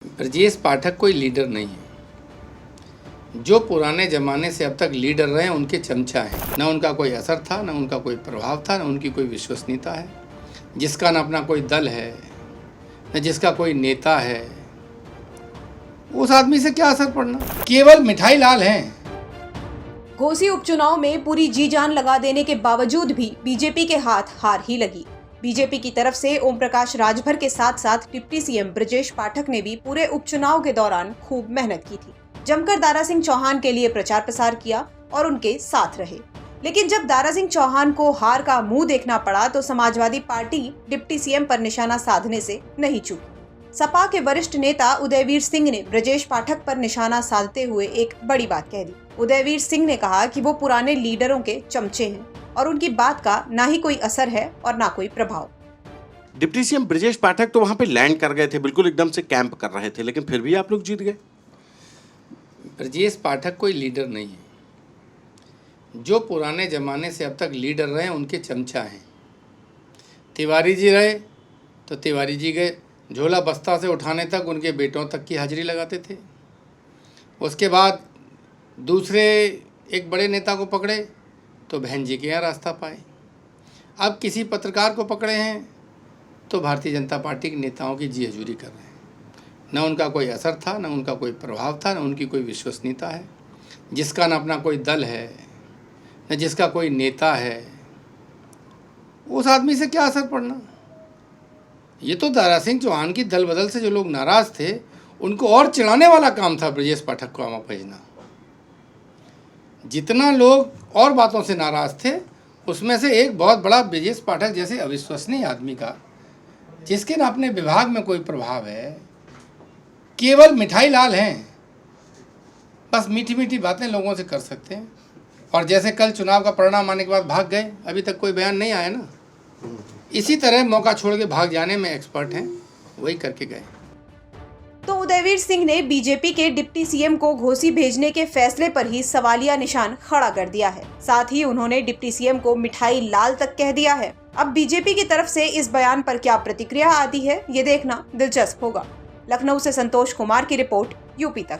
ब्रजेश पाठक कोई लीडर नहीं है। जो पुराने ज़माने से अब तक लीडर रहे हैं उनके चमचा हैं। न उनका कोई असर था, न उनका कोई प्रभाव था, न उनकी कोई विश्वसनीयता है। जिसका न अपना कोई दल है, न जिसका कोई नेता है, उस आदमी से क्या असर पड़ना। केवल मिठाई लाल हैं। घोसी उपचुनाव में पूरी जी जान लगा देने के बावजूद भी बीजेपी के हाथ हार ही लगी। बीजेपी की तरफ से ओम प्रकाश राजभर के साथ साथ डिप्टी सीएम ब्रजेश पाठक ने भी पूरे उपचुनाव के दौरान खूब मेहनत की थी। जमकर दारा सिंह चौहान के लिए प्रचार प्रसार किया और उनके साथ रहे। लेकिन जब दारा सिंह चौहान को हार का मुंह देखना पड़ा तो समाजवादी पार्टी डिप्टी सीएम पर निशाना साधने से नहीं चूकी। सपा के वरिष्ठ नेता उदयवीर सिंह ने ब्रजेश पाठक पर निशाना साधते हुए एक बड़ी बात कह दी। उदयवीर सिंह ने कहा कि वो पुराने लीडरों के चमचे हैं और उनकी बात का ना ही कोई असर है और ना कोई प्रभाव। डिप्टी सीएम ब्रजेश पाठक तो वहां पे लैंड कर गए थे, बिल्कुल एकदम से कैंप कर रहे थे, लेकिन फिर भी आप लोग जीत गए। ब्रजेश पाठक कोई लीडर नहीं है। जो पुराने ज़माने से अब तक लीडर रहे हैं उनके चमचा हैं। तिवारी जी रहे तो तिवारी जी गए, झोला बस्ता से उठाने तक उनके बेटों तक की हाजिरी लगाते थे। उसके बाद दूसरे एक बड़े नेता को पकड़े तो बहन जी के यहाँ रास्ता पाए। अब किसी पत्रकार को पकड़े हैं तो भारतीय जनता पार्टी के नेताओं की जी हजूरी कर रहे हैं। न उनका कोई असर था, न उनका कोई प्रभाव था, न उनकी कोई विश्वसनीयता है। जिसका न अपना कोई दल है, न जिसका कोई नेता है, उस आदमी से क्या असर पड़ना। ये तो दारा सिंह चौहान की दल बदल से जो लोग नाराज़ थे उनको और चिढ़ाने वाला काम था ब्रजेश पाठक को वहाँ भेजना। जितना लोग और बातों से नाराज़ थे उसमें से एक बहुत बड़ा ब्रजेश पाठक जैसे अविश्वसनीय आदमी का, जिसके न अपने विभाग में कोई प्रभाव है, केवल मिठाई लाल हैं। बस मीठी मीठी बातें लोगों से कर सकते हैं और जैसे कल चुनाव का परिणाम आने के बाद भाग गए, अभी तक कोई बयान नहीं आया ना। इसी तरह मौका छोड़ के भाग जाने में एक्सपर्ट हैं, वही करके गए। तो उदयवीर सिंह ने बीजेपी के डिप्टी सीएम को घोसी भेजने के फैसले पर ही सवालिया निशान खड़ा कर दिया है। साथ ही उन्होंने डिप्टी सीएम को मिठाई लाल तक कह दिया है। अब बीजेपी की तरफ से इस बयान पर क्या प्रतिक्रिया आती है, ये देखना दिलचस्प होगा। लखनऊ से संतोष कुमार की रिपोर्ट, यूपी तक।